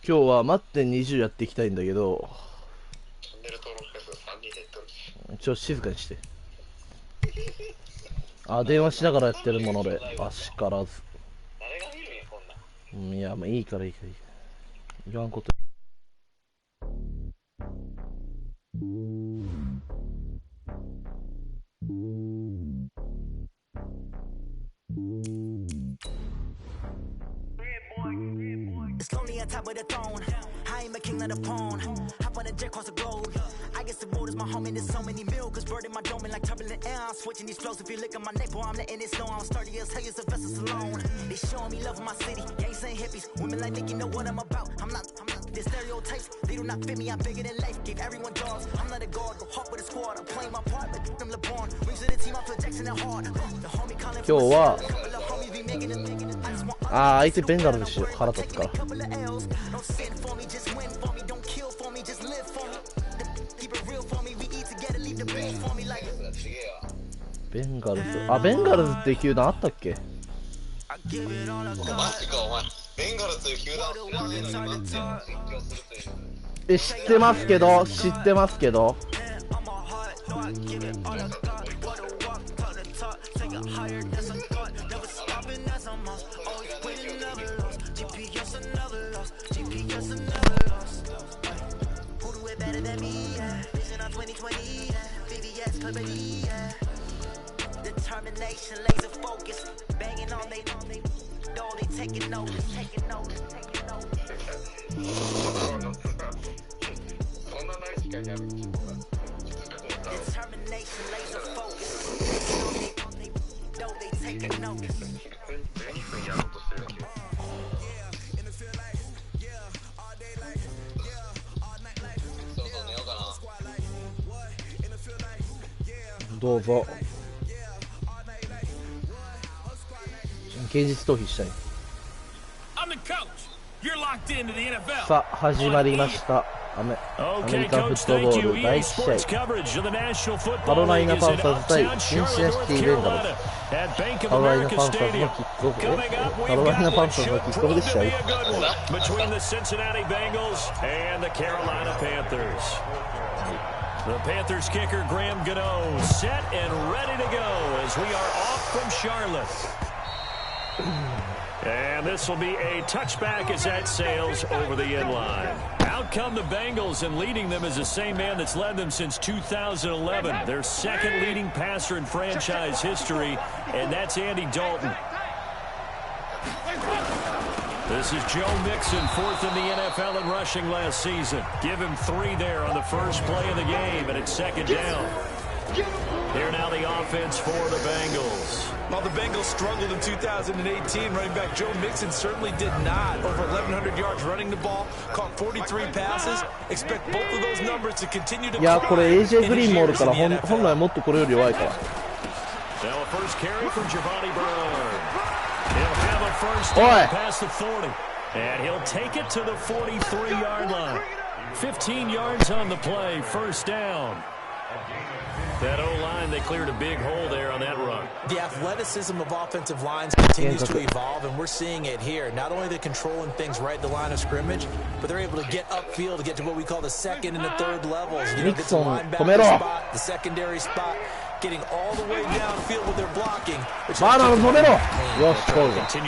今日はmadden20やっていきたいんだけど、チャンネル登録者数3人減っとるし。静かにして。あ、電話しながらやってるもので、あしからず。誰が見るんや、こんなん。いや、まあいいからいいからいいから。言わんこと。It's lonely on top of the throne. I am a king of the pawn. Hop on a jet across the globe. I guess the world is my home and there's so many milks. Bird in my dome and like turbulent air. I'm switching these flows. If you look at my neck, boy, I'm letting it snow. I'm sturdy as hell as a vessel alone. They showing me love in my city. Gangs and hippies. Women like Nick, you know what I'm about. I'm not the stereotypes. They do not fit me. I'm bigger than life. Give everyone dogs. I'm not a guard. Go hawk with a squad. I'm playing my part. But them LeBron. Rings to the team. I feel Jackson and hard. The homie calling for a couple of homies be making it. ああ、相手ベンガルでしょ。腹立つから。ベンガルズ、あ、ベンガルズっていう球団あったっけ？マジか、お前ベンガルズという球団を知らねえのに待って実況するという。知ってますけど、知ってますけど。Determination, laser focus, banging on they door, they taking notice, taking notice, taking notice. そんなない時間にある。Determination, laser focus, banging on they door, they taking notice. 何分やろうとしてるわけ？そうそう、寝ようかな。どうぞ。現実逃避したい。さあ始まりました。アメリカンフットボール第1試合、カロライナパンサーズ対シンシナシティベンガルズ。カロライナパンサーズのキックオフ、カロライナパンサーズのキックオフで試合。The Panthers kicker Graham Gano set and ready to go as we are off from Charlotte. And this will be a touchback as that sails over the end line. Out come the Bengals, and leading them is the same man that's led them since 2011. Their second leading passer in franchise history, and that's Andy Dalton. This is Joe Mixon, fourth in the NFL in rushing last season. Give him 3 there on the first play of the game, and it's second down. Here now the offense for the Bengals. While the Bengals struggled in 2018, running back Joe Mixon certainly did not. Over 1,100 yards running the ball, caught 43 passes. Expect both of those numbers to continue to climb. いや、これ AJ グリーンもおるから本来もっとこれより弱いから。Now a first carry from Giovanni Bernard. He'll have a first down past the 40. And he'll take it to the 43-yard line. 15 yards on the play, first down. That O-line, they cleared a big hole there on that run. The athleticism of offensive lines continues to evolve, and we're seeing it here. Not only they're controlling things right at the line of scrimmage, but they're able to get upfield to get to what we call the second and the third levels. You know, get to the linebacker spot, the secondary spot, getting all the way downfield with their blocking. Continue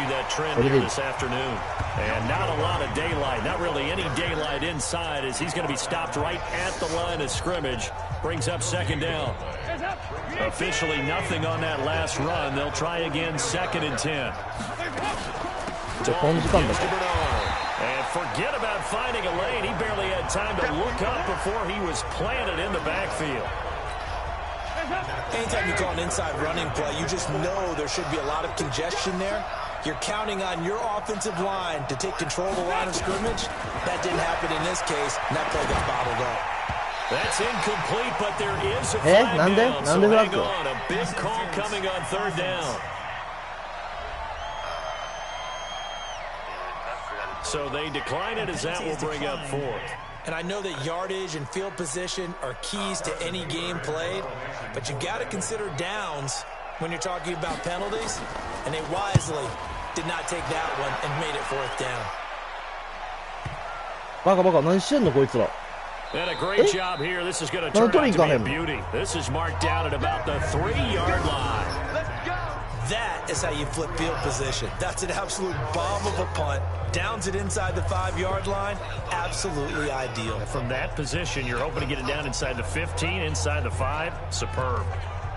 that trend here this afternoon. And not a lot of daylight, not really any daylight inside, as he's going to be stopped right at the line of scrimmage. Brings up second down. Officially nothing on that last run. They'll try again, second and 10. And forget about finding a lane. He barely had time to look up before he was planted in the backfield. Anytime you call an inside running play, you just know there should be a lot of congestion there. You're counting on your offensive line to take control of the line of scrimmage. That didn't happen in this case, and that play got bottled up. That's incomplete, but there is a flag down. So hang on, a big call coming on third down. So they decline it as that will bring up fourth. And I know that yardage and field position are keys to any game played, but you got to consider downs when you're talking about penalties, and they wisely did not take that one and made it fourth down. バカバカ、何してんのこいつら。 And a great job here. This is going to turn out to be a beauty. This is marked down at about the 3-yard line. That is how you flip field position. That's an absolute bomb of a punt. Downs it inside the 5-yard line. Absolutely ideal. From that position, you're hoping to get it down inside the 15, inside the 5. Superb.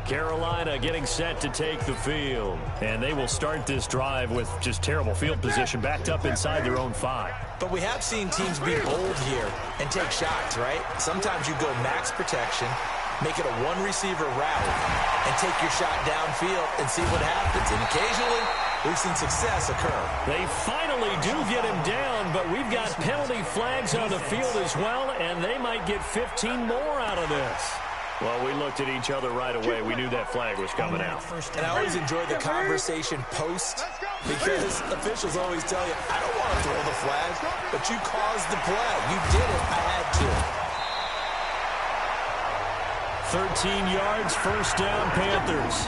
Carolina getting set to take the field. And they will start this drive with just terrible field position, backed up inside their own 5. But we have seen teams be bold here and take shots, right? Sometimes you go max protection, make it a one-receiver route, and take your shot downfield and see what happens. And occasionally, we've seen success occur. They finally do get him down, but we've got penalty flags on the field as well, and they might get 15 more out of this. Well, we looked at each other right away. We knew that flag was coming out. And I always enjoy the conversation post, because officials always tell you, I don't want to throw the flag, but you caused the play. You did it. I had to. 13 yards, first down, Panthers.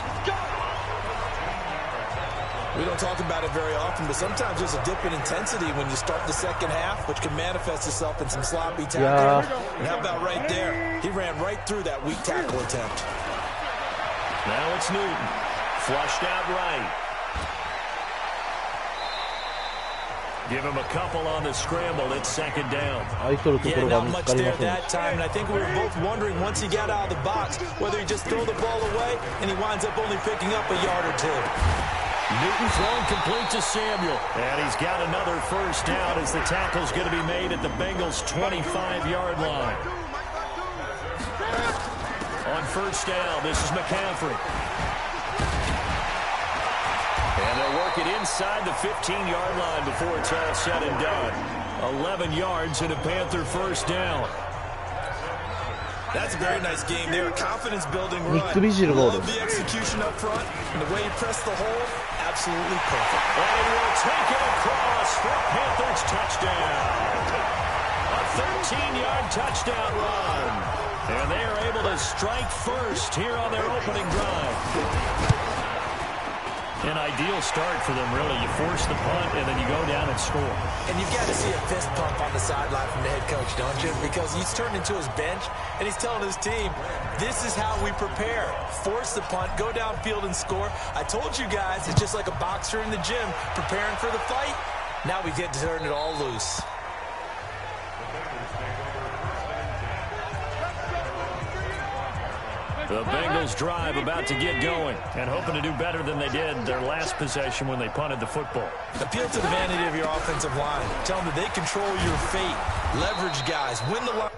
We don't talk about it very often, but sometimes there's a dip in intensity when you start the second half, which can manifest itself in some sloppy tackling. And how about right there? He ran right through that weak tackle attempt. Now it's Newton. Flushed out right. Give him a couple on the scramble. It's second down. Yeah, not much there that time. And I think we were both wondering once he got out of the box whether he just throw the ball away and he winds up only picking up a yard or two. Newton thrown complete to Samuel. And he's got another first down as the tackle's going to be made at the Bengals' 25-yard line. On first down, this is McCaffrey. And they'll work it inside the 15-yard line before it's all said and done. 11 yards and a Panther first down. That's a very nice game there. A confidence-building run. Love the execution up front. And the way he pressed the hole, absolutely perfect. And he will take it across for Panthers touchdown. A 13-yard touchdown run. And they are able to strike first here on their opening drive. An ideal start for them, really. You force the punt, and then you go down and score. And you've got to see a fist pump on the sideline from the head coach, don't you? Because he's turned into his bench, and he's telling his team, this is how we prepare. Force the punt, go downfield and score. I told you guys, it's just like a boxer in the gym preparing for the fight. Now we get to turn it all loose. The Bengals drive about to get going and hoping to do better than they did their last possession when they punted the football. Appeal to the vanity of your offensive line. Tell them that they control your fate. Leverage guys. Win the line.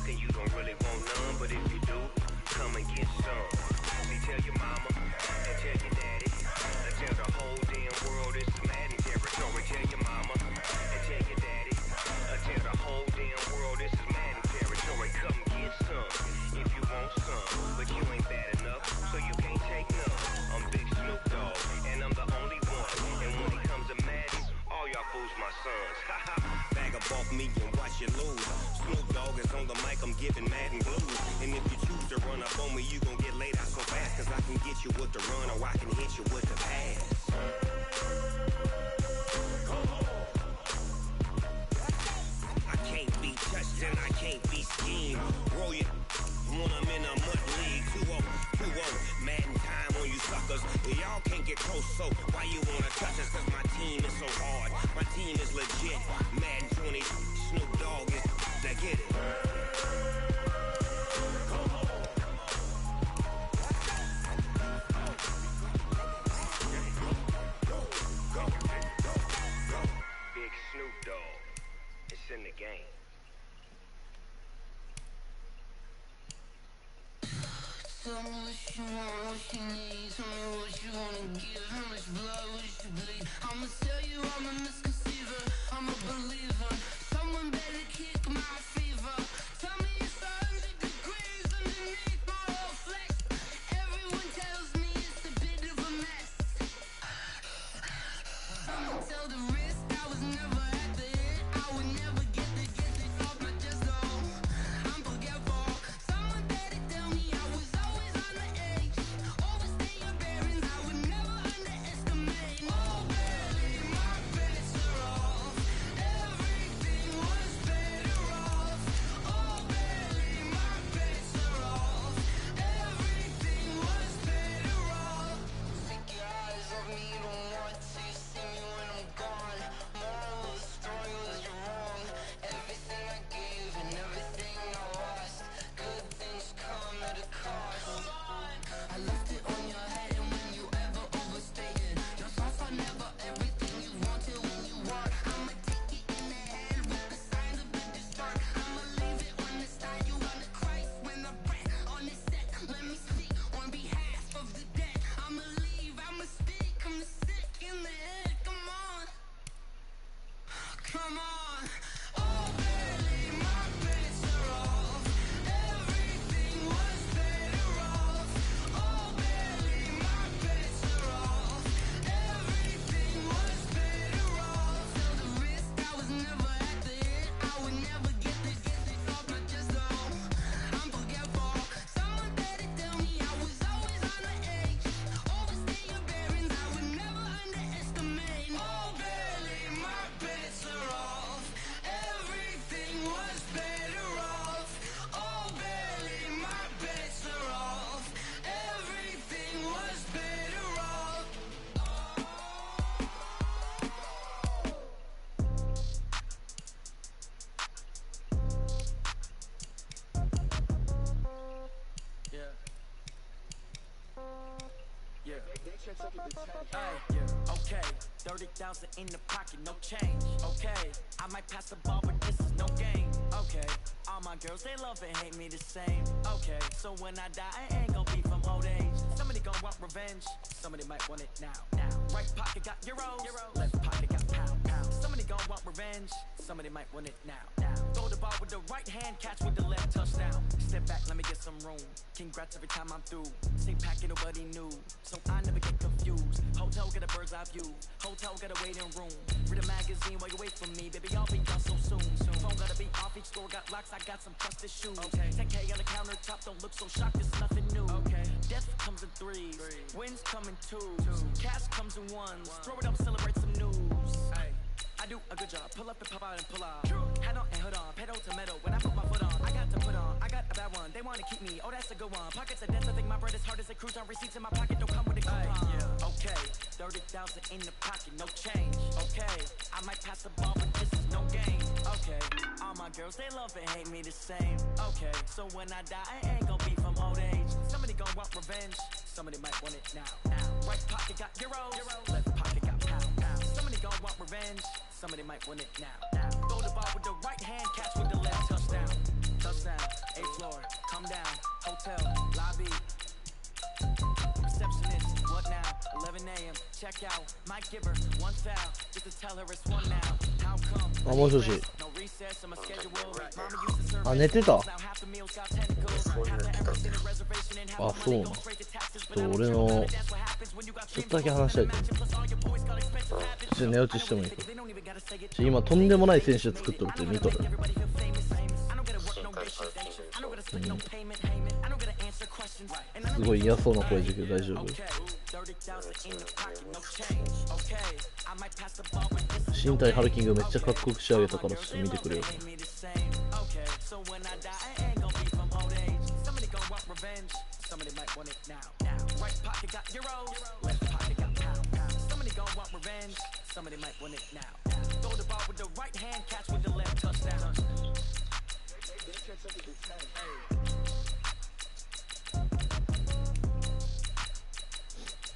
look and you don't really want none, but if you do, come and get some. See, tell your mama and tell your daddy, and tell the whole damn world it's Madden territory. Tell your mama and tell your daddy, and tell the whole damn world this is Madden territory. Come get some if you want some, but you ain't bad enough, so you can't take none. I'm Big Snoop Dogg, and I'm the only one. And when it comes to Madden, all y'all fools my sons. Bag up off me and watch you lose. Snoop Dogg is on the mic, I'm giving Madden blues. And if you choose to run up on me, you gon' get laid out so fast. Cause I can get you with the run or I can hit you with the pass. I can't be touched and I can't be schemed. Roll you when I'm in a mud league. 2-0, Madden time on you suckers. Y'all can't get close, so why you wanna touch us? Cause my team is so hard, my team is legit. Madden 20, Snoop Dogg is, I get it. Big Snoop Dogg, it's in the game. Tell me what you want, what you need. Tell me what you wanna give. How much blood would you bleed? I'ma tell you I'm a misconceiver. I'm a believer. Someone better kick my fever. Tell me it's 100 degrees underneath my whole flex. Everyone tells me it's a bit of a mess. I'ma tell the risk I was never at the end. I would never get this off my chest though. I'm forgetful. Someone better tell me I was always on the edge. Overstay your bearings, I would never underestimate. Oh baby, my bets are off. Everything was better off. Oh baby, my bets are off. Everything was better off. Take your eyes off me, you don't want to see me when I'm gone. Moral of the story was you're wrong. Everything I gave and everything I lost. Good things come at a cost. I left it on your head, and when you ever overstay it, your thoughts are never everything you wanted when you want. I'ma take it in the head with the signs of the distort. I'ma leave it on the side. You wanna Christ when I pray on this set. Let me speak on behalf of the dead. I'ma leave, I'ma speak. I'm sick in the head. Come on, come on. Oh baby, my bets are off. Everything was better off. Oh baby, my bets are off. Everything was better off. Tell the risk I was never at the end. I would never get this off my chest though. I'm forgetful. Someone better tell me I was always on the edge. Overstay your bearings, I would never underestimate. Oh baby, my bets are off. Everything was better off. Oh baby, my bets are off. Everything was better off. Yeah. Yeah. Hey, yeah. Okay. 30,000 in the pocket, no change. Okay. I might pass the ball, but this is no game. Okay. All my girls, they love and hate me the same. Okay. So when I die, I ain't gon' be from old age. Somebody gon' want revenge. Somebody might want it now. Right pocket got euros. Left pocket got pound. Somebody gon' want revenge. Somebody might want it now. Throw the ball with the right hand, catch with the left, touchdown. Step back, let me get some room. Congrats every time I'm through. Same packet, nobody knew. So I never get confused. Hotel got a bird's eye view. Hotel got a waiting room. Read a magazine while you wait for me. Baby, I'll be gone so soon. Phone gotta be off, each store got locks. I got some trusted shoes. 10K on the countertop, don't look so shocked, it's nothing new. Death comes in threes. Wins come in twos. Cash comes in ones. Throw it up, celebrate some news. I do a good job. Pull up and pop out and pull out. Hat on and hood on. Pedal to metal. When I put my foot on, I got to put on. I got a bad one. They want to keep me. Oh, that's a good one. Pockets are dense. I think my bread is hard as a cruise on. Receipts in my pocket don't come with a coupon. Okay. 30,000 in the pocket. No change. Okay. I might pass the ball, but this is no game. Okay. All my girls, they love and hate me the same. Okay. So when I die, I ain't gon' be from old age. Somebody gon' want revenge. Somebody might want it now. Right pocket got euros. Left pocket got pound. Somebody gon' want revenge. Somebody might want it now. Throw the ball with the right hand, catch with the left, touchdown. あ、もしもし。あ、寝てた。あ、そうなの。ちょっと俺のちょっとだけ話したいと思う。ちょっと寝落ちしてもいいか。今とんでもない選手作っとるって見とる。すごい嫌そうな声で大丈夫？身体ハルキングめっちゃかっこよく仕上げたからちょっと見てくれよ。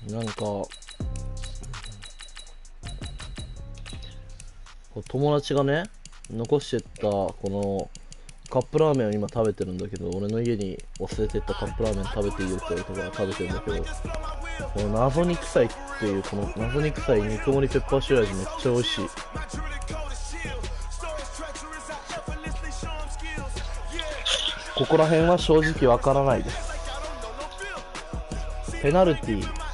なんか友達がね残してったこのカップラーメンを今食べてるんだけど、俺の家に忘れてったカップラーメン食べていいよって言われたから食べてるんだけど、この謎に臭いっていうこの謎に臭い肉盛りペッパー塩味めっちゃ美味しい。ここら辺は正直わからないです。ペナルティー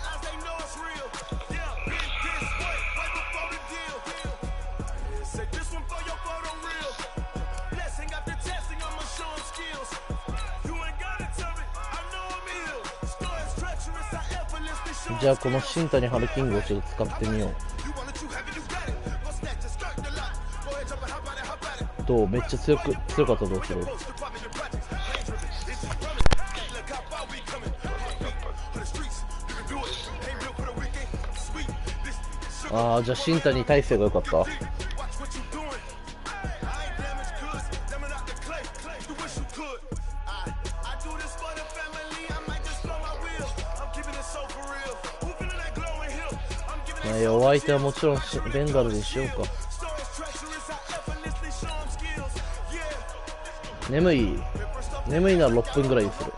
じゃあこの新谷ハルキングをちょっと使ってみよう。どう？めっちゃ強かったらどうする？ああ、じゃあ新谷大勢が良かった。お相手はもちろんベンガルにしようか。眠いなら6分ぐらいにする。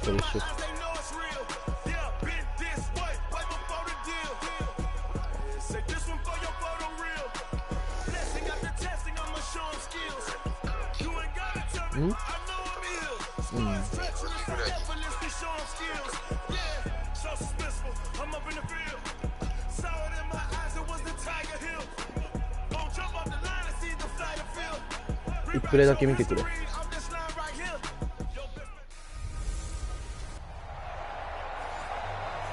それ一緒。1プレイだけ見てくれ。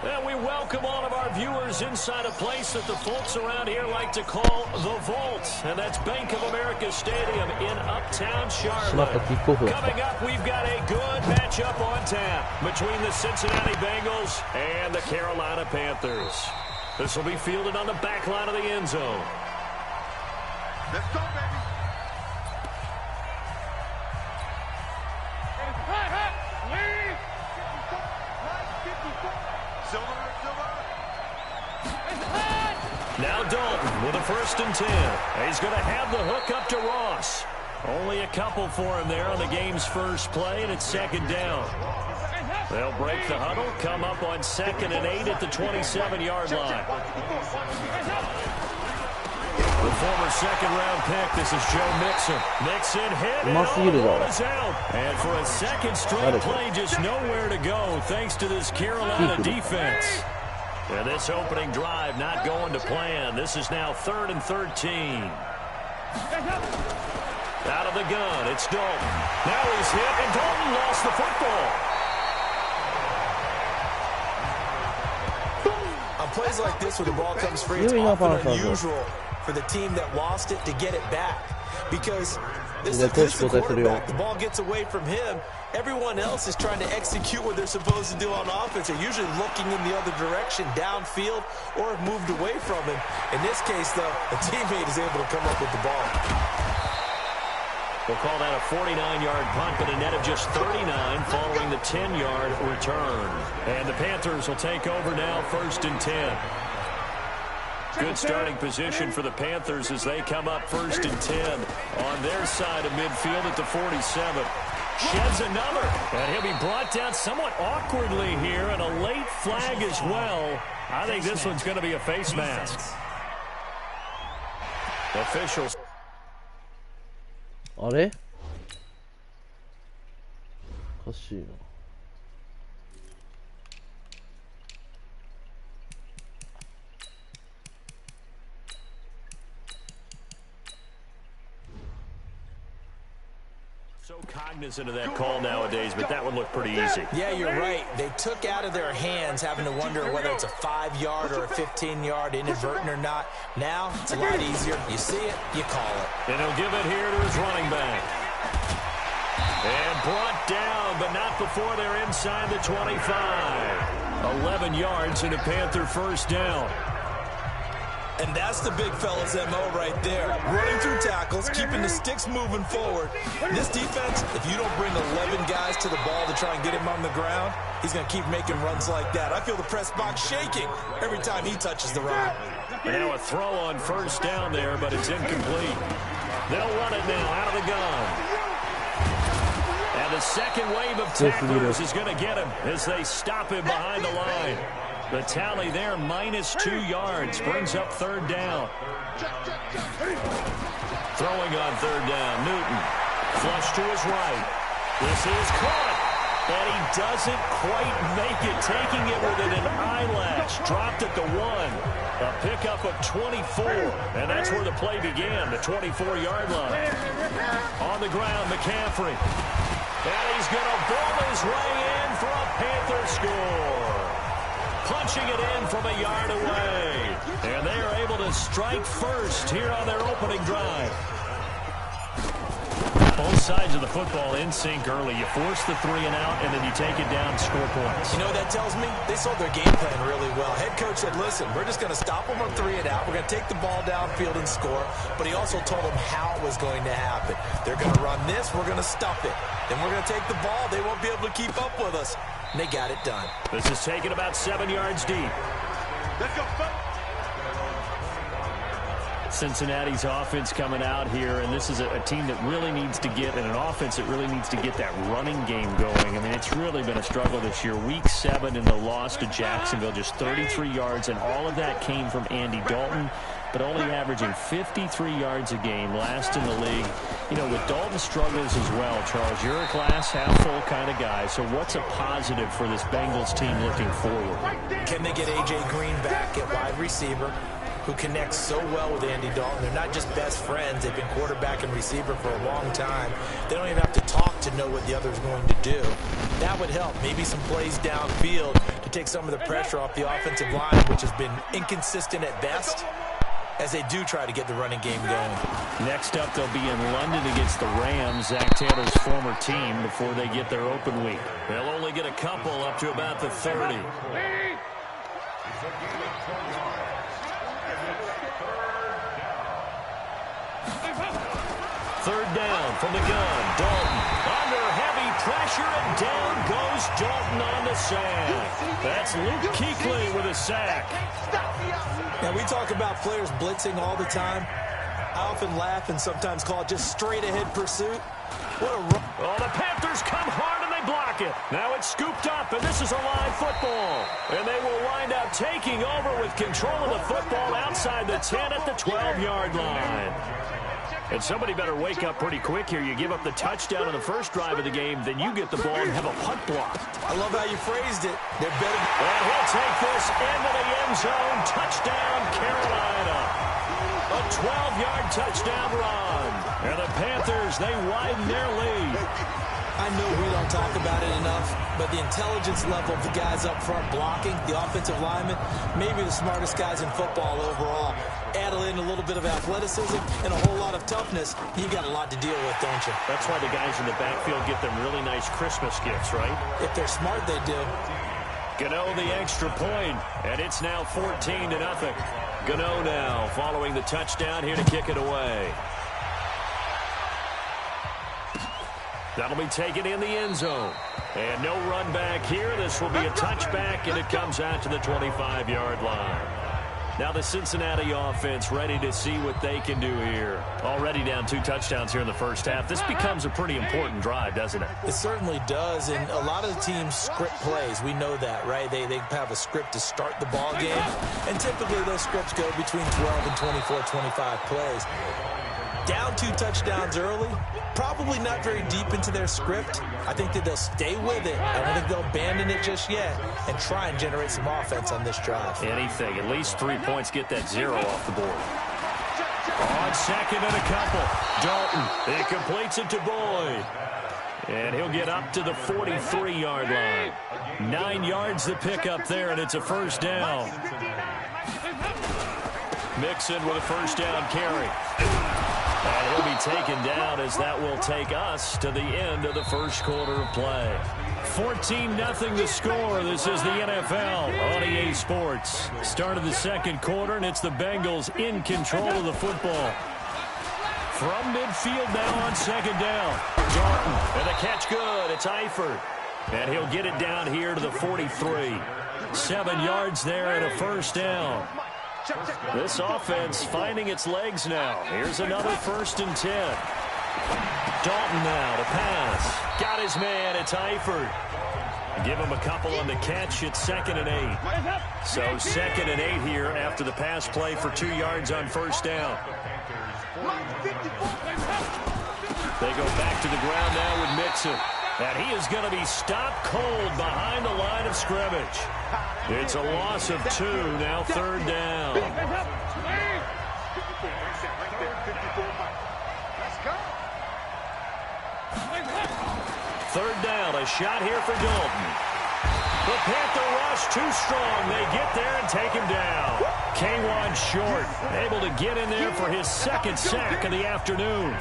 And we welcome all of our viewers inside a place that the folks around here like to call the Vault, and that's Bank of America Stadium in Uptown Charlotte. Coming up, we've got a good matchup on tap between the Cincinnati Bengals and the Carolina Panthers. This will be fielded on the back line of the end zone. Let's go, baby. Now Dalton with a 1st and 10. He's going to have the hook up to Ross. Only a couple for him there on the game's first play, and it's 2nd down. They'll break the huddle, come up on 2nd and 8 at the 27-yard line. The former 2nd-round pick, this is Joe Mixon. Mixon hit and all is out. And for a 2nd straight play, just nowhere to go thanks to this Carolina defense. And this opening drive not going to plan. This is now 3rd and 13. Out of the gun, it's Dalton. Now he's hit, and Dalton lost the football. On plays like this where the ball comes free, it's often unusual for the team that lost it to get it back. Because this is the quarterback. The ball gets away from him. Everyone else is trying to execute what they're supposed to do on offense. They're usually looking in the other direction, downfield, or have moved away from him. In this case, though, a teammate is able to come up with the ball. We'll call that a 49-yard punt, but a net of just 39 following the 10-yard return. And the Panthers will take over now, 1st and 10. Good starting position for the Panthers as they come up 1st and 10 on their side of midfield at the 47. sheds another. And he'll be brought down somewhat awkwardly here, and a late flag as well. I think this one's going to be a face mask. Officials. あれおかしいな。So cognizant of that call nowadays, but that one looked pretty easy. Yeah, you're right. They took out of their hands having to wonder whether it's a 5-yard or a 15-yard, inadvertent or not. Now, it's a lot easier. You see it, you call it. And he'll give it here to his running back. And brought down, but not before they're inside the 25. 11 yards and a Panther first down. And that's the big fella's MO right there. Running through tackles, keeping the sticks moving forward. This defense, if you don't bring 11 guys to the ball to try and get him on the ground, he's going to keep making runs like that. I feel the press box shaking every time he touches the rock. And now a throw on first down there, but it's incomplete. They'll run it now out of the gun. And the second wave of tacklers is going to get him as they stop him behind the line. The tally there, -2 yards, brings up third down. Throwing on third down, Newton. Flush to his right. This is caught. And he doesn't quite make it, taking it within an eyelash. Dropped at the 1. A pickup of 24. And that's where the play began, the 24-yard line. On the ground, McCaffrey. And he's going to bowl his way in for a Panther score. Punching it in from a yard away. And they are able to strike first here on their opening drive. Both sides of the football in sync early. You force the 3 and out, and then you take it down, score points. You know what that tells me? They sold their game plan really well. Head coach said, listen, we're just going to stop them on 3 and out. We're going to take the ball downfield and score. But he also told them how it was going to happen. They're going to run this. We're going to stuff it. Then we're going to take the ball. They won't be able to keep up with us. And they got it done. This is taken about 7 yards deep. Let's go. Cincinnati's offense coming out here, and this is a team that really needs to get, and an offense that really needs to get that running game going. I mean, it's really been a struggle this year. Week 7 in the loss to Jacksonville, just 33 yards, and all of that came from Andy Dalton, but only averaging 53 yards a game, last in the league. You know, with Dalton's struggles as well, Charles, you're a glass half-full kind of guy, so what's a positive for this Bengals team looking forward? Can they get A.J. Green back at wide receiver, who connects so well with Andy Dalton? They're not just best friends. They've been quarterback and receiver for a long time. They don't even have to talk to know what the other's going to do. That would help. Maybe some plays downfield to take some of the pressure off the offensive line, which has been inconsistent at best, as they do try to get the running game going. Next up, they'll be in London against the Rams, Zach Taylor's former team, before they get their open week. They'll only get a couple up to about the 30. Third down from the gun. Dalton under heavy pressure, and down goes Dalton on the sack. That's Luke Kuechly with a sack. Now, we talk about players blitzing all the time. I often laugh and sometimes call it just straight-ahead pursuit. What a run. Oh, the Panthers come hard and they block it. Now it's scooped up, and this is a live football. And they will wind up taking over with control of the football outside the 10 at the 12-yard line. And somebody better wake up pretty quick here. You give up the touchdown on the first drive of the game, then you get the ball and have a punt block. I love how you phrased it. They're better. And he'll take this into the end zone. Touchdown, Carolina. A 12-yard touchdown run. And the Panthers, they widen their lead. I know we don't talk about it enough, but the intelligence level of the guys up front blocking, the offensive linemen, maybe the smartest guys in football overall. Add in a little bit of athleticism and a whole lot of toughness, you got a lot to deal with, don't you? That's why the guys in the backfield get them really nice Christmas gifts, right? If they're smart, they do. Gano the extra point, and it's now 14-0. Gano now following the touchdown here to kick it away. That'll be taken in the end zone. And no run back here. This will be a touchback, and it comes out to the 25-yard line. Now the Cincinnati offense ready to see what they can do here. Already down 2 touchdowns here in the first half. This becomes a pretty important drive, doesn't it? It certainly does, and a lot of the teams script plays. We know that, right? They have a script to start the ball game, and typically those scripts go between 12 and 24, 25 plays. Down 2 touchdowns early, probably not very deep into their script. I think that they'll stay with it. I don't think they'll abandon it just yet and try and generate some offense on this drive. Anything, at least 3 points, get that 0 off the board. On second and a couple, Dalton, he completes it to Boyd. And he'll get up to the 43-yard line. 9 yards to pick up there, and it's a first down. Mixon with a first down carry. And he'll be taken down as that will take us to the end of the first quarter of play. 14-0 the score. This is the NFL on EA Sports. Start of the second quarter, and it's the Bengals in control of the football. From midfield now on second down. Dalton, and the catch good. It's Eifert. And he'll get it down here to the 43. 7 yards there and a first down. This offense finding its legs now. Here's another 1st and 10. Dalton now to pass. Got his man. It's Eifert. Give him a couple on the catch. It's 2nd and 8. So 2nd and 8 here after the pass play for 2 yards on first down. They go back to the ground now with Mixon. And he is going to be stopped cold behind the line of scrimmage. It's a loss of 2, now 3rd down. Third down, a shot here for Dalton. The Panther rush too strong. They get there and take him down. K1 short, able to get in there for his 2nd sack of the afternoon.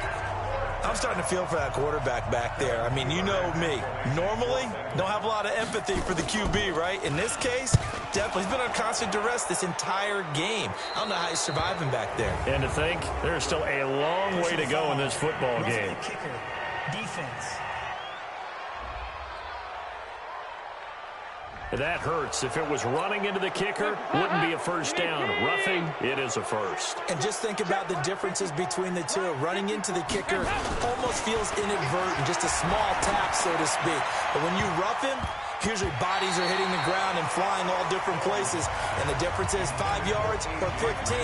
I'm starting to feel for that quarterback back there. I mean, you know me. Normally, don't have a lot of empathy for the QB, right? In this case, definitely. He's been on constant duress this entire game. I don't know how he's surviving back there. And to think, there's still a long way to go in this football game. Defense. That hurts. If it was running into the kicker, wouldn't be a first down. Roughing, it is a first. And just think about the differences between the two. Running into the kicker almost feels inadvertent, just a small tap, so to speak. But when you rough him, usually bodies are hitting the ground and flying all different places. And the difference is 5 yards or 15.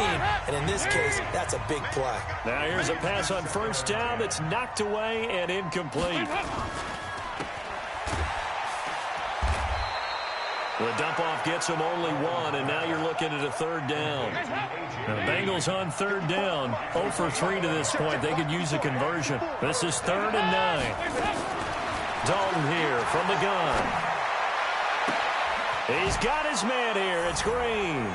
And in this case, that's a big play. Now here's a pass on first down that's knocked away and incomplete. The dump-off gets him only 1, and now you're looking at a 3rd down. Now, the Bengals on 3rd down, 0 for 3 to this point. They could use a conversion. This is 3rd and 9. Dalton here from the gun. He's got his man here. It's Green.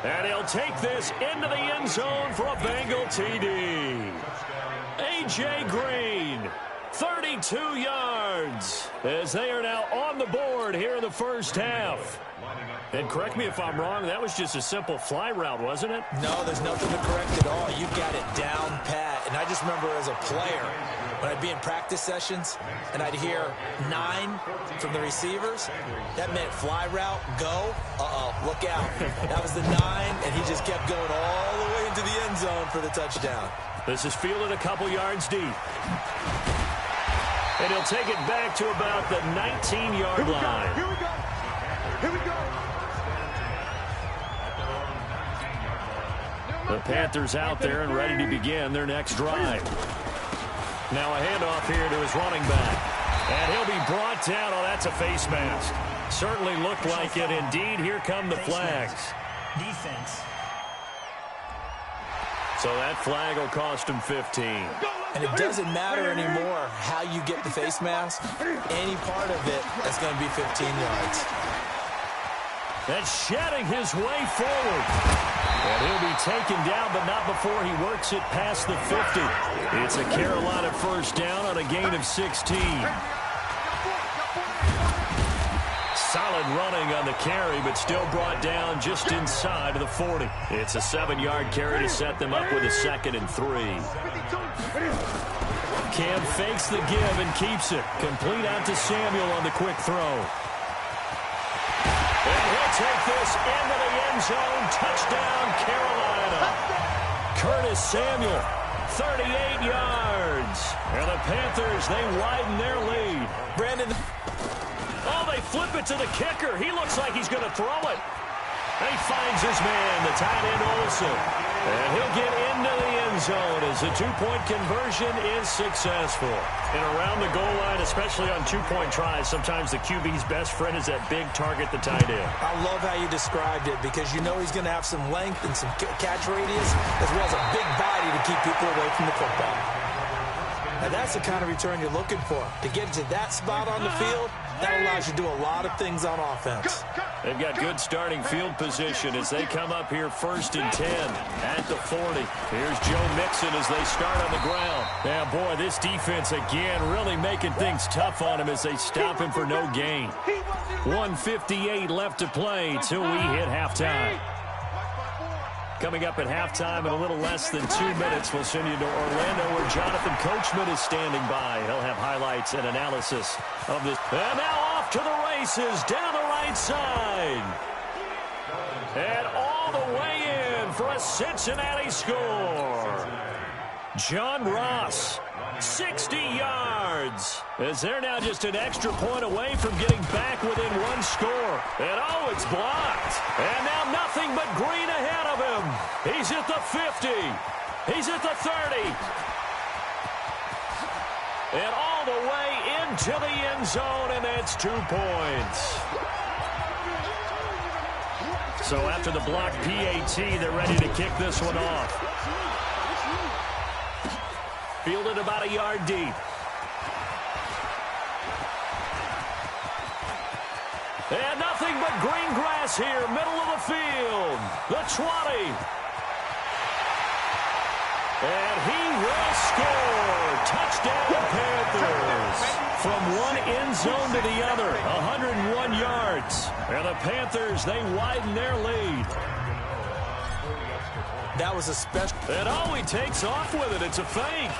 And he'll take this into the end zone for a Bengal TD. A.J. Green. 32 yards as they are now on the board here in the first half. And correct me if I'm wrong, that was just a simple fly route, wasn't it? No, there's nothing to correct at all. You got it down pat. And I just remember as a player, when I'd be in practice sessions and I'd hear 9 from the receivers, that meant fly route, go, look out. That was the 9, and he just kept going all the way into the end zone for the touchdown. This is fielded a couple yards deep. And he'll take it back to about the 19-yard line. Here we go. Here we go. The Panthers out there and ready to begin their next drive. Now a handoff here to his running back. And he'll be brought down. Oh, that's a face mask. Certainly looked like it. Indeed, here come the flags. Defense. So that flag will cost him 15. And it doesn't matter anymore how you get the face mask. Any part of it, that's going to be 15 yards. That's shedding his way forward. And he'll be taken down, but not before he works it past the 50. It's a Carolina first down on a gain of 16. Solid running on the carry, but still brought down just inside of the 40. It's a 7-yard carry to set them up with a 2nd and 3. Cam fakes the give and keeps it. Complete out to Samuel on the quick throw. And hits take this into the end zone. Touchdown, Carolina. Curtis Samuel, 38 yards. And the Panthers, they widen their lead. Brandon. Oh, they flip it to the kicker. He looks like he's going to throw it. He finds his man, the tight end Olsen. And he'll get into the end zone as the two-point conversion is successful. And around the goal line, especially on two-point tries, sometimes the QB's best friend is that big target, the tight end. I love how you described it because you know he's going to have some length and some catch radius as well as a big body to keep people away from the football. And that's the kind of return you're looking for. To get to that spot on the field, that allows you to do a lot of things on offense. They've got good starting field position as they come up here 1st and 10 at the 40. Here's Joe Mixon as they start on the ground. Now, boy, this defense again really making things tough on him as they stop him for no gain. 1:58 left to play till we hit halftime. Coming up at halftime in a little less than 2 minutes, we'll send you to Orlando where Jonathan Coachman is standing by. He'll have highlights and analysis of this. And now off to the races down the right side. And all the way in for a Cincinnati score. John Ross, 60 yards. As they're now just an extra point away from getting back within one score. And oh, it's blocked. And now nothing but green ahead of him. He's at the 50. He's at the 30. And all the way into the end zone, and that's 2 points. So after the blocked PAT, they're ready to kick this one off. Fielded about a yard deep. And nothing but green grass here, middle of the field. The 20. And he will score. Touchdown, Panthers. From one end zone to the other, 101 yards. And the Panthers, they widen their lead. That was a special. And oh, he takes off with it. It's a fake.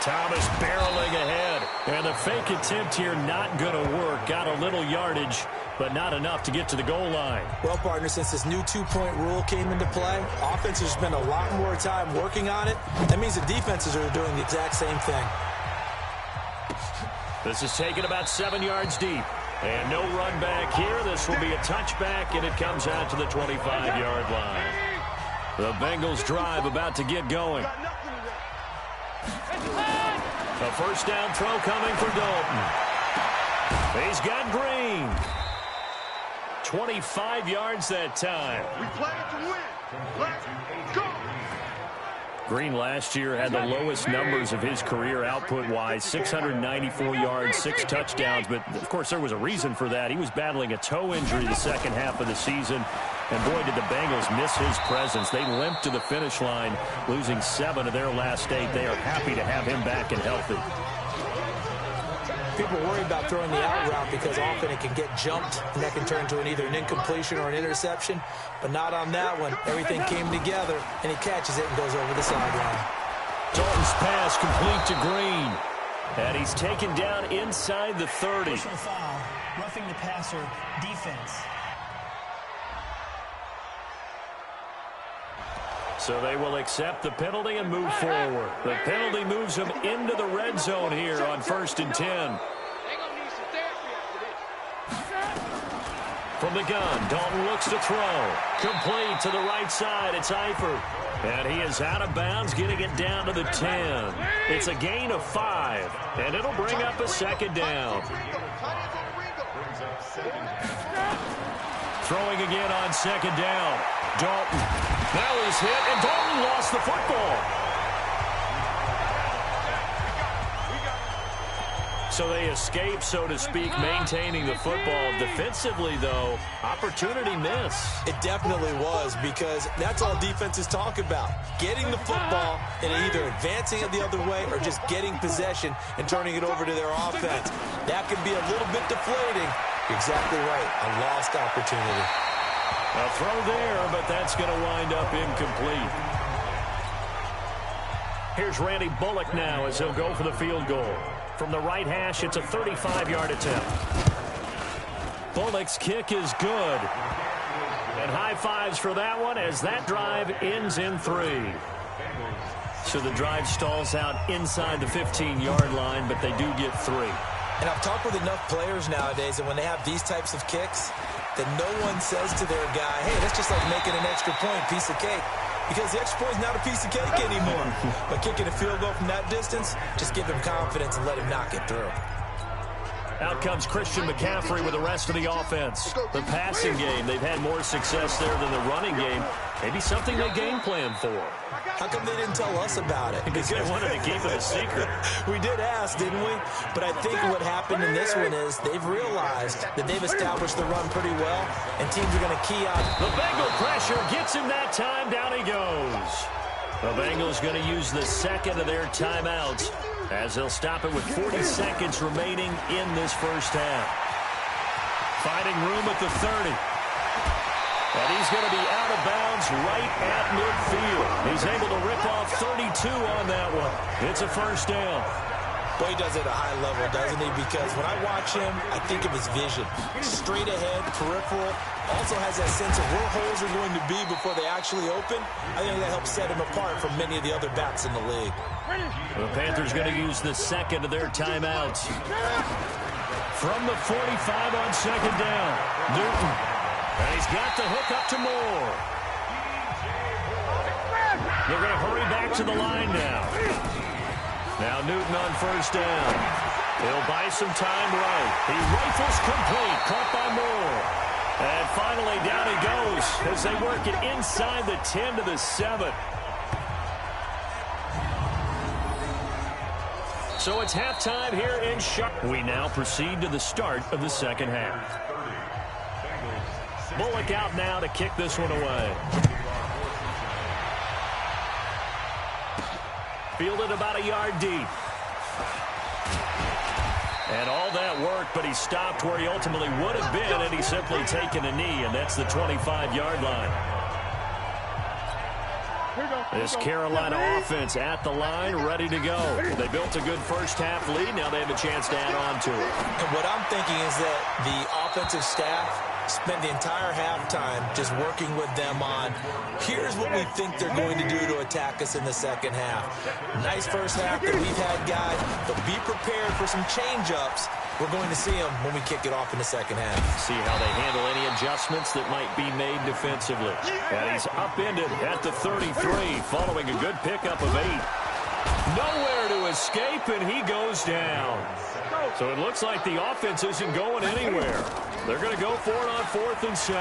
Thomas barreling ahead. And the fake attempt here not going to work. Got a little yardage, but not enough to get to the goal line. Well, partner, since this new two-point rule came into play, offenses spend a lot more time working on it. That means the defenses are doing the exact same thing. This is taken about 7 yards deep. And no run back here. This will be a touchback, and it comes out to the 25-yard line. The Bengals drive about to get going. A first down throw coming for Dalton. He's got Green. 25 yards that time. We play to win. Let's go. Green last year had the lowest numbers of his career output-wise, 694 yards, 6 touchdowns. But, of course, there was a reason for that. He was battling a toe injury the second half of the season. And, boy, did the Bengals miss his presence. They limped to the finish line, losing 7 of their last 8. They are happy to have him back and healthy. People worry about throwing the out route because often it can get jumped, and that can turn into either an incompletion or an interception. But not on that one. Everything came together, and he catches it and goes over the sideline. Dalton's pass complete to Green. And he's taken down inside the 30. Personal foul, roughing the passer, defense. So they will accept the penalty and move forward. The penalty moves them into the red zone here on 1st and 10. From the gun, Dalton looks to throw. Complete to the right side. It's Eifert. And he is out of bounds, getting it down to the 10. It's a gain of 5, and it'll bring up a second down. Throwing again on second down. Dalton. Now he's hit, and Dalton lost the football. So they escape, so to speak, maintaining the football. Defensively, though, opportunity miss. It definitely was, because that's all defenses talk about. Getting the football and either advancing it the other way or just getting possession and turning it over to their offense. That can be a little bit deflating. You're exactly right. A lost opportunity. A throw there, but that's going to wind up incomplete. Here's Randy Bullock now as he'll go for the field goal. From the right hash, it's a 35-yard attempt. Bullock's kick is good. And high fives for that one as that drive ends in 3. So the drive stalls out inside the 15-yard line, but they do get 3. And I've talked with enough players nowadays, and when they have these types of kicks, that no one says to their guy, hey, that's just like making an extra point, piece of cake. Because the extra point is not a piece of cake anymore. But kicking a field goal from that distance, just give him confidence and let him knock it through. Out comes Christian McCaffrey with the rest of the offense. The passing game, they've had more success there than the running game. Maybe something they game plan for. How come they didn't tell us about it? Because they wanted to keep it a secret. We did ask, didn't we? But I think what happened in this one is they've realized that they've established the run pretty well, and teams are going to key on. The Bengal pressure gets him that time. Down he goes. The Bengals going to use the second of their timeouts as they'll stop it with 40 seconds remaining in this first half. Finding room at the 30. And he's going to be out of bounds right at midfield. He's able to rip off 32 on that one. It's a first down. Boy, he does it at a high level, doesn't he? Because when I watch him, I think of his vision. Straight ahead, peripheral. Also has that sense of where holes are going to be before they actually open. I think that helps set him apart from many of the other backs in the league. The Panthers going to use the second of their timeouts. From the 45 on second down, Newton. And he's got the hook up to Moore. They're going to hurry back to the line now. Now Newton on first down. He'll buy some time right. He rifles complete, caught by Moore. And finally down he goes as they work it inside the 10 to the 7. So it's halftime here in Charlotte. We now proceed to the start of the second half. Bullock out now to kick this one away. Fielded about a yard deep. And all that work, but he stopped where he ultimately would have been, and he's simply taken a knee, and that's the 25-yard line. This Carolina offense at the line, ready to go. They built a good first-half lead. Now they have a chance to add on to it. And what I'm thinking is that the offensive staff spent the entire halftime just working with them on, here's what we think they're going to do to attack us in the second half. Nice first half that we've had, guys, but be prepared for some change-ups. We're going to see them when we kick it off in the second half. See how they handle any adjustments that might be made defensively. And he's upended at the 33 following a good pickup of 8. Nowhere to escape, and he goes down. So it looks like the offense isn't going anywhere. They're going to go for it on 4th and 7.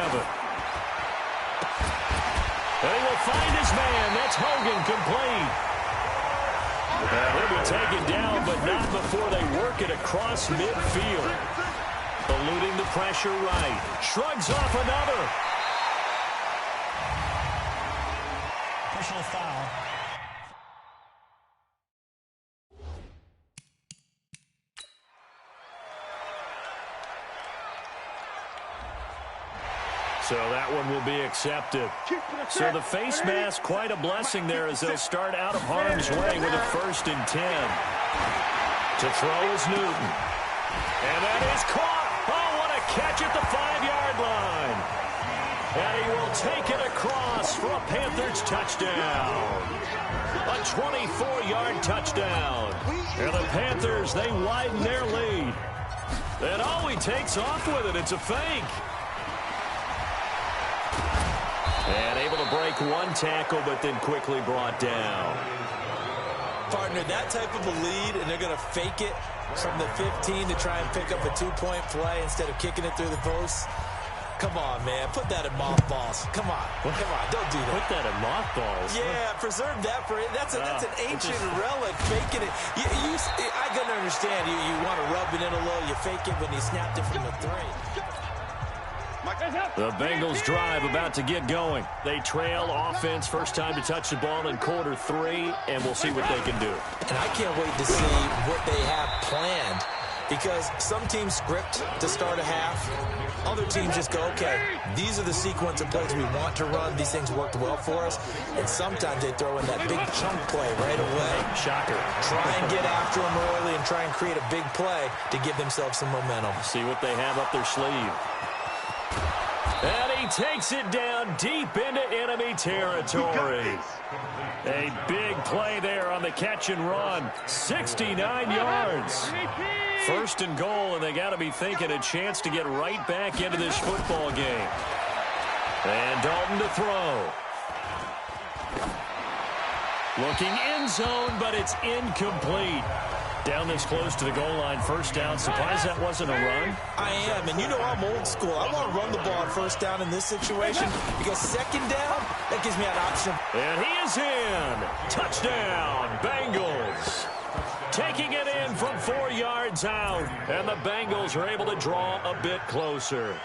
And he will find his man. That's Hogan, complete. And he'll be taken down, but not before they work it across midfield. Eluding the pressure right. Shrugs off another. Personal foul. So that one will be accepted. So the face mask, quite a blessing there as they'll start out of harm's way with a 1st and 10. To throw is Newton. And that is caught. Oh, what a catch at the 5-yard line. And he will take it across for a Panthers touchdown. A 24-yard touchdown. And the Panthers, they widen their lead. And oh, he takes off with it. It's a fake. And able to break one tackle, but then quickly brought down. Partner, that type of a lead, and they're going to fake it from the 15 to try and pick up a 2-point play instead of kicking it through the post. Come on, man. Put that in mothballs. Come on. Come on. Don't do that. Put that in mothballs? Yeah, preserve that for it. That's an ancient relic, faking it. I can understand. You want to rub it in a little. You fake it when he snapped it from the 3. The Bengals drive about to get going. They trail offense, first time to touch the ball in quarter 3, and we'll see what they can do. And I can't wait to see what they have planned. Because some teams script to start a half. Other teams just go, okay, these are the sequence of plays we want to run. These things worked well for us. And sometimes they throw in that big chunk play right away. Shocker. Try and get after them early and try and create a big play to give themselves some momentum. See what they have up their sleeve. And he takes it down deep into enemy territory. A big play there on the catch and run. 69 yards. First and goal, and they got to be thinking a chance to get right back into this football game. And Dalton to throw. Looking end zone, but it's incomplete. Down this close to the goal line, first down. Surprised that wasn't a run? I am, and you know I'm old school. I want to run the ball on first down in this situation because second down, that gives me an option. And he is in. Touchdown, Bengals. Taking it in from 4 yards out, and the Bengals are able to draw a bit closer.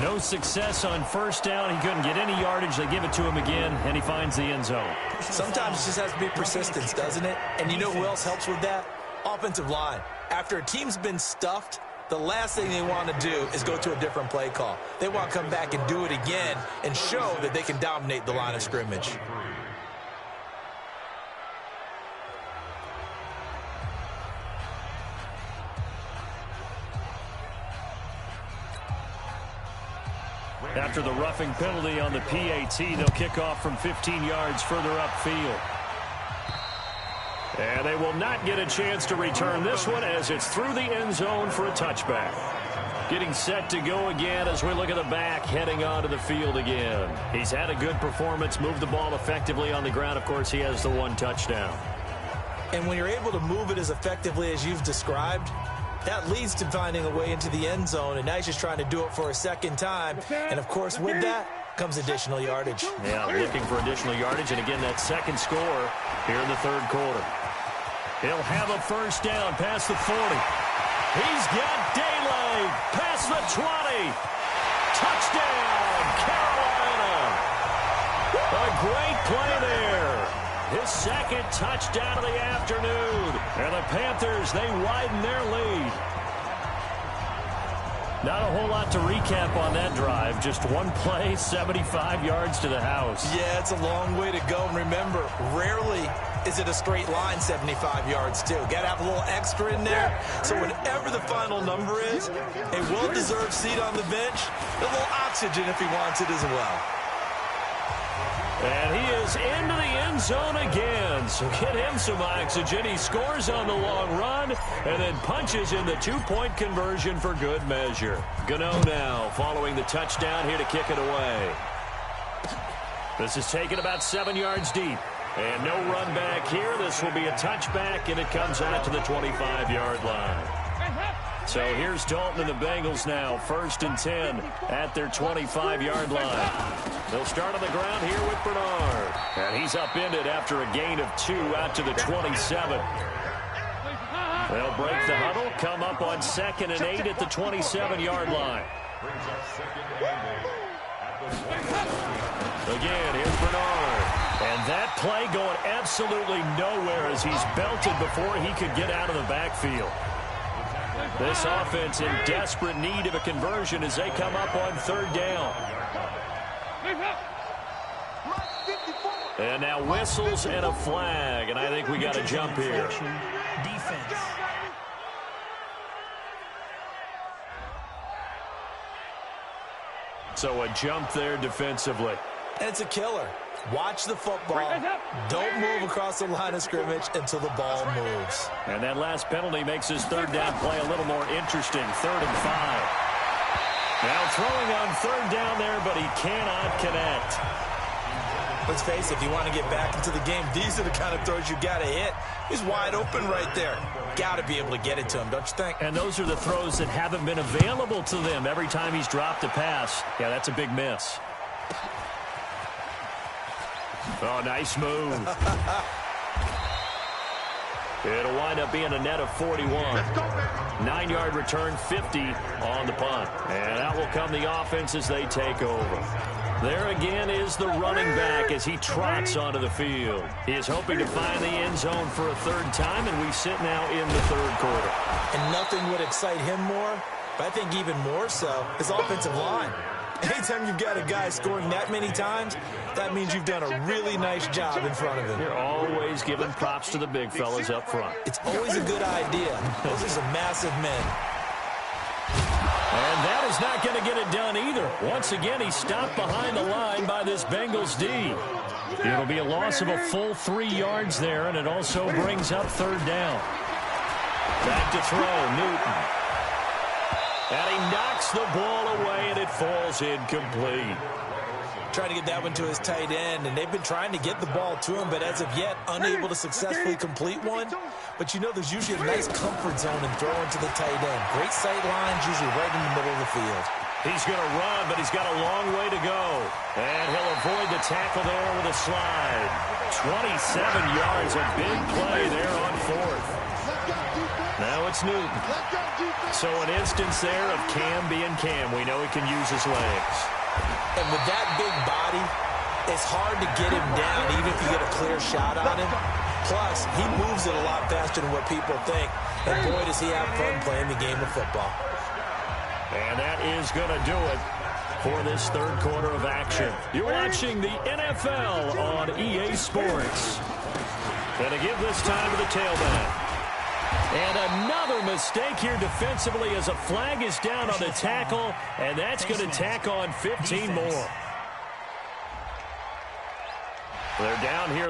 No success on first down. He couldn't get any yardage. They give it to him again, and he finds the end zone. Sometimes it just has to be persistence, doesn't it? And you know who else helps with that? Offensive line. After a team's been stuffed, the last thing they want to do is go to a different play call. They want to come back and do it again and show that they can dominate the line of scrimmage. After the roughing penalty on the PAT, they'll kick off from 15 yards further upfield. And they will not get a chance to return this one as it's through the end zone for a touchback. Getting set to go again as we look at the back, heading onto the field again. He's had a good performance, moved the ball effectively on the ground. Of course, he has the 1 touchdown. And when you're able to move it as effectively as you've described, that leads to finding a way into the end zone, and now he's just trying to do it for a second time. And, of course, with that comes additional yardage. Yeah, looking for additional yardage, and again, that second score here in the third quarter. He'll have a first down past the 40. He's got daylight past the 20. Touchdown, Carolina. A great play there. His second touchdown of the afternoon. And the Panthers, they widen their lead. Not a whole lot to recap on that drive. Just one play, 75 yards to the house. Yeah, it's a long way to go. And remember, rarely is it a straight line 75 yards, too. Got to have a little extra in there. So whatever the final number is, a well-deserved seat on the bench, a little oxygen if he wants it as well. And he is into the end zone again. So get him some oxygen. He scores on the long run and then punches in the 2-point conversion for good measure. Gano now following the touchdown here to kick it away. This is taken about 7 yards deep. And no run back here. This will be a touchback, and it comes out to the 25-yard line. So here's Dalton and the Bengals now, 1st and 10 at their 25-yard line. They'll start on the ground here with Bernard. And he's upended after a gain of 2 out to the 27. They'll break the huddle, come up on 2nd and 8 at the 27-yard line. Again, here's Bernard. And that play going absolutely nowhere as he's belted before he could get out of the backfield. This offense in desperate need of a conversion as they come up on 3rd down. And now whistles and a flag, and I think we got a jump here. Defense. So a jump there defensively. And it's a killer. Watch the football. Don't move across the line of scrimmage until the ball moves. And that last penalty makes his 3rd down play a little more interesting. 3rd and 5. Now throwing on 3rd down there, but he cannot connect. Let's face it, if you want to get back into the game, these are the kind of throws you got to hit. He's wide open right there. Got to be able to get it to him, don't you think? And those are the throws that haven't been available to them every time he's dropped a pass. Yeah, that's a big miss. Oh, nice move. It'll wind up being a net of 41. 9-yard return, 50 on the punt. And out will come the offense as they take over. There again is the running back as he trots onto the field. He is hoping to find the end zone for a third time, and we sit now in the third quarter. And nothing would excite him more, but I think even more so, his offensive line. Anytime you've got a guy scoring that many times, that means you've done a really nice job in front of him. You're always giving props to the big fellas up front. It's always a good idea. Those are some massive men. And that is not going to get it done either. Once again, he's stopped behind the line by this Bengals D. It'll be a loss of a full 3 yards there, and it also brings up third down. Back to throw, Newton. And he knocks the ball away, and it falls incomplete. Trying to get that one to his tight end, and they've been trying to get the ball to him, but as of yet, unable to successfully complete one. But you know, there's usually a nice comfort zone in throwing to the tight end. Great sight lines, usually right in the middle of the field. He's going to run, but he's got a long way to go. And he'll avoid the tackle there with a slide. 27 yards, a big play there on fourth. Now it's Newton. So an instance there of Cam being Cam. We know he can use his legs. And with that big body, it's hard to get him down, even if you get a clear shot on him. Plus, he moves it a lot faster than what people think. And boy, does he have fun playing the game of football. And that is going to do it for this third quarter of action. You're watching the NFL on EA Sports. And to give this time to the tailback. And another mistake here defensively as a flag is down on the tackle, and that's going to tack on 15 more. They're down here.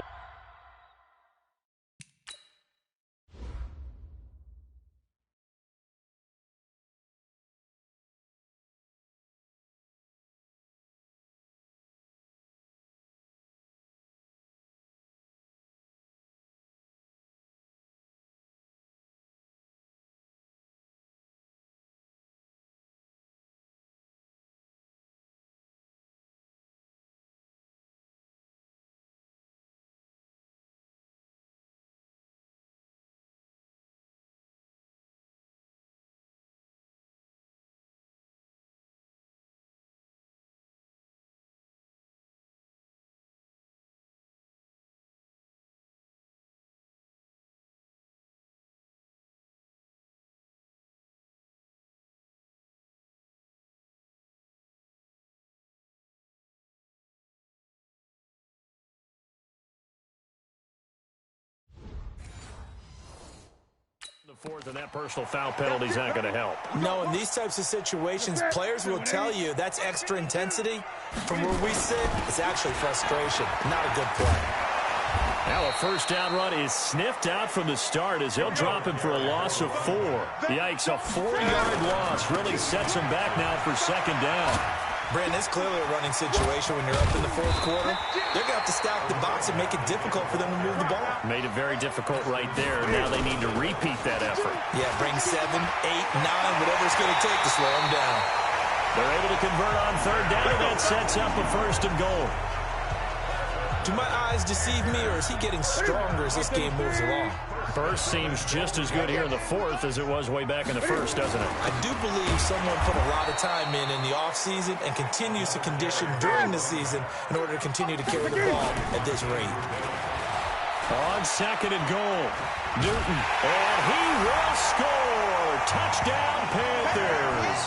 Fourth, and that personal foul penalty is not going to help. No, in these types of situations, players will tell you that's extra intensity. From where we sit, it's actually frustration, not a good play. Now a first down run is sniffed out from the start as they'll drop him for a loss of 4. Yikes, a 4-yard loss really sets him back now for second down. Brandon, it's clearly a running situation when you're up in the fourth quarter. They're going to have to stack the box and make it difficult for them to move the ball. Made it very difficult right there. Now they need to repeat that effort. Yeah, bring 7, 8, 9, whatever it's going to take to slow them down. They're able to convert on third down, and that sets up a first and goal. Do my eyes deceive me, or is he getting stronger as this game moves along? First seems just as good here in the fourth as it was way back in the first, doesn't it? I do believe someone put a lot of time in the offseason and continues to condition during the season in order to continue to carry the ball at this rate. On second and goal, Newton, and he will score! Touchdown, Panthers!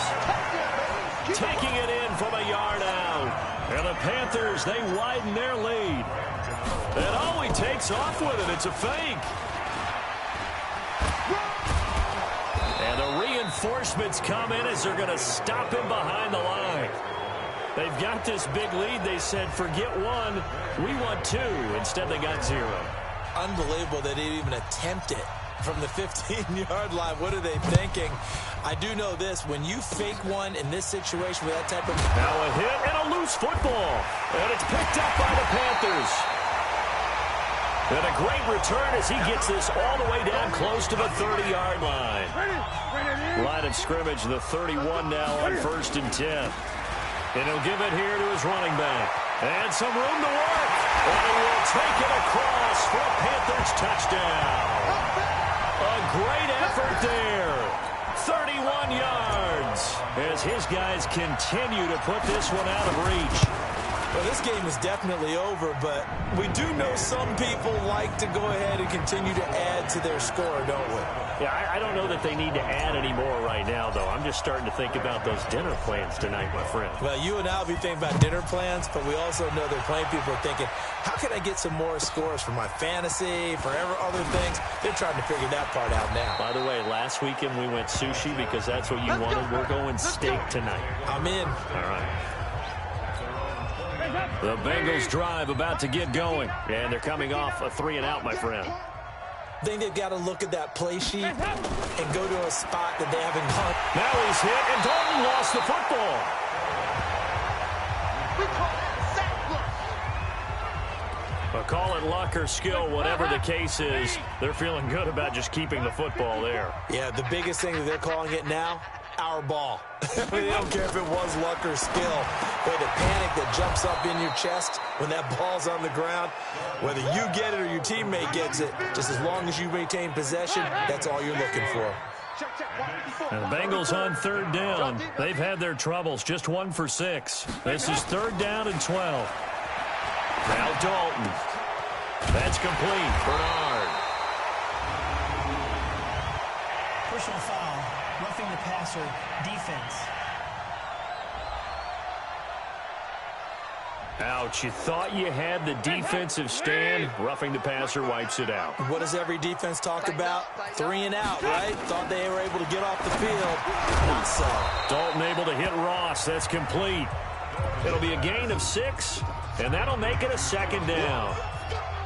Taking it in from a yard out. And the Panthers, they widen their lead. And oh, he takes off with it. It's a fake. And the reinforcements come in as they're going to stop him behind the line. They've got this big lead. They said, forget 1, we want 2. Instead, they got 0. Unbelievable they didn't even attempt it from the 15-yard line. What are they thinking? I do know this. When you fake one in this situation with that type of... Now a hit and a loose football. And it's picked up by the Panthers. And a great return as he gets this all the way down close to the 30-yard line. Line of scrimmage, the 31 now on 1st and 10. And he'll give it here to his running back. And some room to work. And he will take it across for a Panthers touchdown. A great effort there. 31 yards as his guys continue to put this one out of reach. Well, this game is definitely over, but we do know some people like to go ahead and continue to add to their score, don't we? Yeah, I don't know that they need to add any more right now, though. I'm just starting to think about those dinner plans tonight, my friend. Well, you and I will be thinking about dinner plans, but we also know that plenty of people are thinking, how can I get some more scores for my fantasy, for other things? They're trying to figure that part out now. By the way, last weekend we went sushi because that's what you wanted. We're going steak tonight. I'm in. All right. The Bengals drive about to get going, and they're coming off a 3-and-out, my friend. I think they've got to look at that play sheet and go to a spot that they haven't gone. Now he's hit, and Dalton lost the football. We call that sack But call it luck or skill, whatever the case is, they're feeling good about just keeping the football there. Yeah, the biggest thing that they're calling it now, our ball. They don't care if it was luck or skill. But the panic that jumps up in your chest when that ball's on the ground, whether you get it or your teammate gets it, just as long as you retain possession, that's all you're looking for. And the Bengals on 3rd down. They've had their troubles, just 1 for 6. This is 3rd down and 12. Now Dalton. That's complete. Bernard. Personal foul, roughing the passer, defense. Ouch, you thought you had the defensive stand. Roughing the passer wipes it out. What does every defense talk about? 3-and-out, right? Thought they were able to get off the field. Not so. Dalton able to hit Ross. That's complete. It'll be a gain of 6, and that'll make it a 2nd down.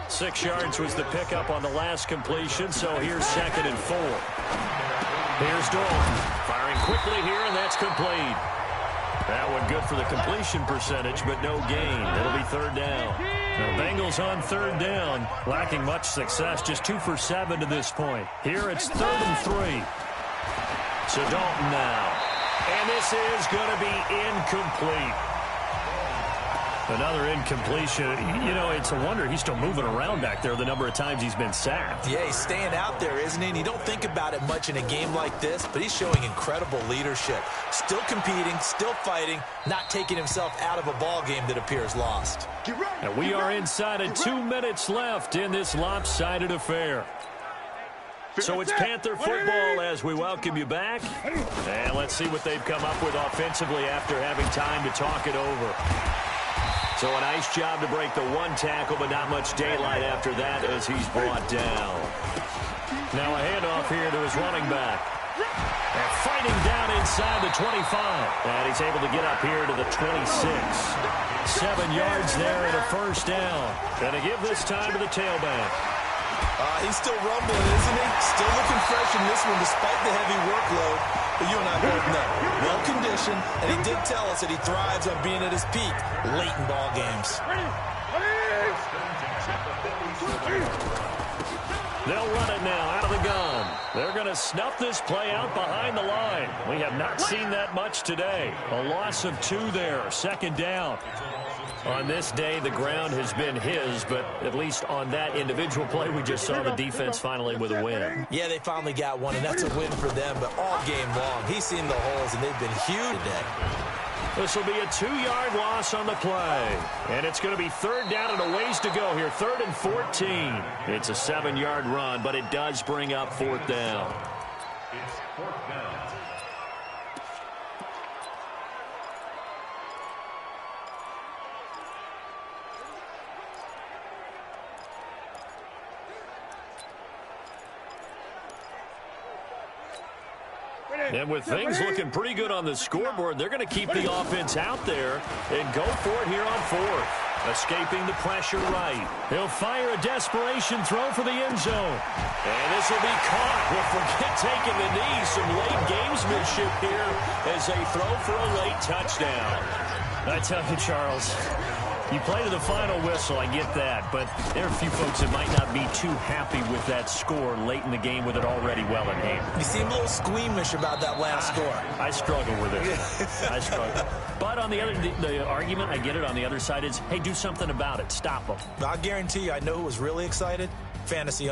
6 yards was the pickup on the last completion, so here's 2nd and 4. Here's Dalton. Firing quickly here, and that's complete. That one good for the completion percentage, but no gain. It'll be 3rd down. Now, Bengals on 3rd down, lacking much success, just 2 for 7 to this point. Here it's 3rd and 3. So Dalton now. And this is going to be incomplete. Another incompletion. You know, it's a wonder he's still moving around back there the number of times he's been sacked. Yeah, he's staying out there, isn't he? And you don't think about it much in a game like this, but he's showing incredible leadership. Still competing, still fighting, not taking himself out of a ball game that appears lost. And we are inside of 2 minutes left in this lopsided affair. So it's Panther football as we welcome you back. And let's see what they've come up with offensively after having time to talk it over. So a nice job to break the 1 tackle, but not much daylight after that as he's brought down. Now a handoff here to his running back. And fighting down inside the 25. And he's able to get up here to the 26. 7 yards there and a 1st down. And to give this time to the tailback. He's still rumbling, isn't he? Still looking fresh in this one despite the heavy workload. But you and I both know, well-conditioned, and he did tell us that he thrives on being at his peak late in ball games. They'll run it now out of the gun. They're going to snuff this play out behind the line. We have not seen that much today. A loss of 2 there, 2nd down. On this day, the ground has been his, but at least on that individual play, we just saw the defense finally with a win. Yeah, they finally got one, and that's a win for them, but all game long, he's seen the holes, and they've been huge today. This will be a 2-yard loss on the play, and it's going to be 3rd down and a ways to go here, 3rd and 14. It's a 7-yard run, but it does bring up 4th down. It's 4th down. And with things looking pretty good on the scoreboard, they're going to keep the offense out there and go for it here on 4th. Escaping the pressure right. He'll fire a desperation throw for the end zone. And this will be caught. Well, forget taking the knee. Some late gamesmanship here as they throw for a late touchdown. I tell you, Charles, you play to the final whistle, I get that, but there are a few folks that might not be too happy with that score late in the game with it already well in hand. You seem a little squeamish about that last score. I struggle with it. I struggle. But on the other, the argument, I get it, on the other side is, hey, do something about it. Stop them. I guarantee you, I know who was really excited. Fantasy